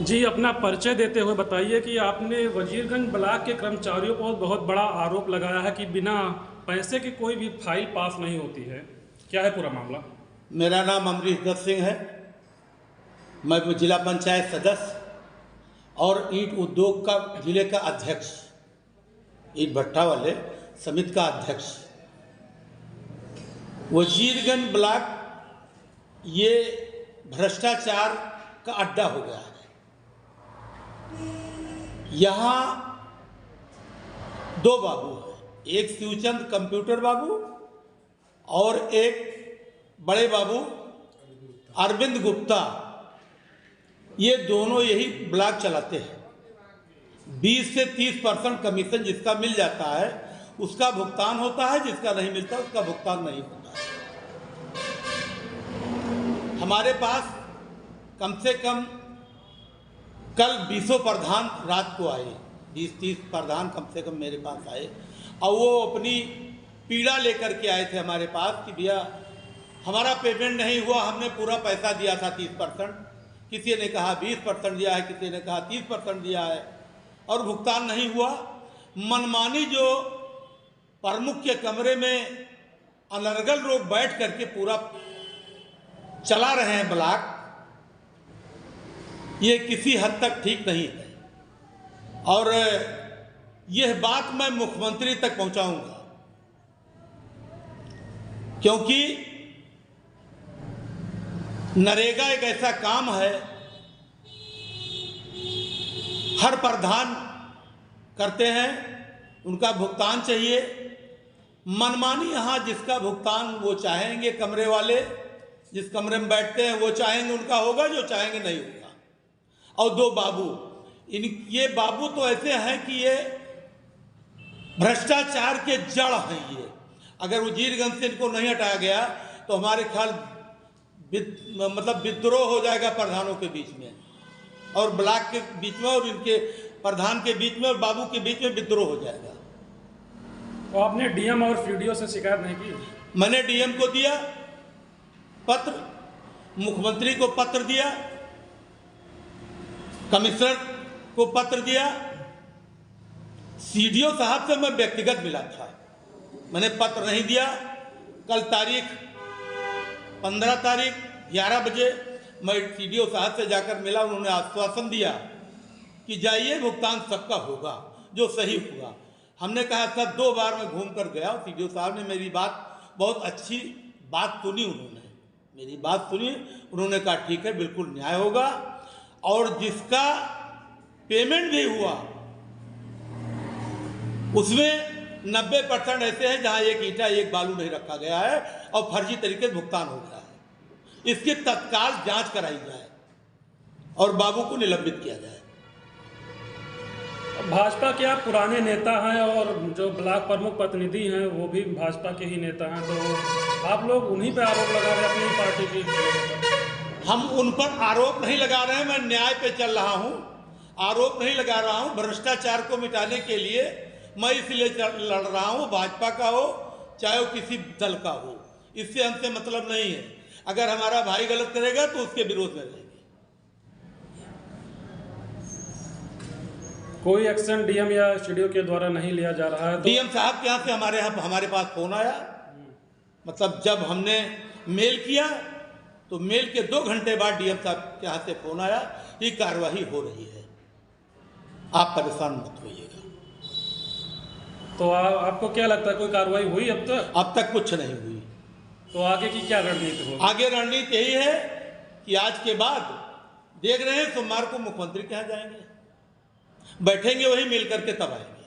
जी, अपना परिचय देते हुए बताइए कि आपने वजीरगंज ब्लॉक के कर्मचारियों पर बहुत बड़ा आरोप लगाया है कि बिना पैसे के कोई भी फाइल पास नहीं होती है। क्या है पूरा मामला? मेरा नाम अमरीश दत्त सिंह है। मैं जिला पंचायत सदस्य और ईंट उद्योग का जिले का अध्यक्ष, ईंट भट्टा वाले समिति का अध्यक्ष। वजीरगंज ब्लॉक ये भ्रष्टाचार का अड्डा हो गया है। यहाँ दो बाबू हैं, एक शिवचंद कंप्यूटर बाबू और एक बड़े बाबू अरविंद गुप्ता। ये दोनों यही ब्लॉक चलाते हैं। 20 से 30% कमीशन जिसका मिल जाता है उसका भुगतान होता है, जिसका नहीं मिलता उसका भुगतान नहीं होता है। हमारे पास कम से कम कल 20 प्रधान रात को आए, 20-30 प्रधान कम से कम मेरे पास आए और वो अपनी पीड़ा लेकर के आए थे हमारे पास कि भैया हमारा पेमेंट नहीं हुआ, हमने पूरा पैसा दिया था 30%, किसी ने कहा 20% दिया है, किसी ने कहा 30% दिया है और भुगतान नहीं हुआ। मनमानी जो प्रमुख के कमरे में अनर्गल लोग बैठ करके पूरा चला रहे हैं ब्लॉक, ये किसी हद तक ठीक नहीं है और यह बात मैं मुख्यमंत्री तक पहुंचाऊंगा, क्योंकि नरेगा एक ऐसा काम है, हर प्रधान करते हैं, उनका भुगतान चाहिए। मनमानी यहाँ जिसका भुगतान वो चाहेंगे, कमरे वाले जिस कमरे में बैठते हैं वो चाहेंगे उनका होगा, जो चाहेंगे नहीं होगा। और दो बाबू, ये बाबू तो ऐसे हैं कि ये भ्रष्टाचार के जड़ हैं। ये अगर वजीरगंज से इनको नहीं हटाया गया तो हमारे ख्याल मतलब विद्रोह हो जाएगा प्रधानों के बीच में और ब्लॉक के बीच में और इनके प्रधान के बीच में और बाबू के बीच में विद्रोह हो जाएगा। तो आपने डीएम और सीडीओ से शिकायत नहीं की? मैंने डीएम को दिया पत्र, मुख्यमंत्री को पत्र दिया, कमिश्नर को पत्र दिया, सीडीओ साहब से मैं व्यक्तिगत मिला था, मैंने पत्र नहीं दिया। कल तारीख 15 तारीख 11 बजे मैं सीडीओ साहब से जाकर मिला, उन्होंने आश्वासन दिया कि जाइए भुगतान सबका होगा, जो सही होगा। हमने कहा सर 2 बार मैं घूम कर गया, सीडीओ साहब ने मेरी बात बहुत अच्छी बात सुनी, उन्होंने मेरी बात सुनी, उन्होंने कहा ठीक है बिल्कुल न्याय होगा। और जिसका पेमेंट भी हुआ उसमें 90% ऐसे हैं जहां एक ईंटा एक बालू नहीं रखा गया है और फर्जी तरीके से भुगतान हो गया है। इसकी तत्काल जांच कराई जाए और बाबू को निलंबित किया जाए। भाजपा के आप पुराने नेता हैं और जो ब्लॉक प्रमुख प्रतिनिधि हैं वो भी भाजपा के ही नेता हैं, तो आप लोग उन्हीं पे आरोप लगा रहे हैं अपनी पार्टी की? हम उन पर आरोप नहीं लगा रहे हैं, मैं न्याय पे चल रहा हूं, आरोप नहीं लगा रहा हूं। भ्रष्टाचार को मिटाने के लिए मैं इसलिए लड़ रहा हूं, भाजपा का हो चाहे वो किसी दल का हो, इससे हमसे मतलब नहीं है। अगर हमारा भाई गलत करेगा तो उसके विरोध में रहेंगे। कोई एक्शन डीएम या सीडीओ के द्वारा नहीं लिया जा रहा है? तो डीएम साहब के यहाँ से हमारे पास फोन आया, मतलब जब हमने मेल किया तो मेल के 2 घंटे बाद डीएम साहब के यहाँ से फोन आया, ये कार्रवाई हो रही है, आप परेशान मत होइएगा। तो आपको क्या लगता है कोई कार्रवाई हुई अब तक? अब तक कुछ नहीं हुई। तो आगे की क्या रणनीति होगी? आगे रणनीति यही है कि आज के बाद देख रहे हैं सोमवार को मुख्यमंत्री के यहाँ जाएंगे, बैठेंगे वही मिल करके तब आएंगे।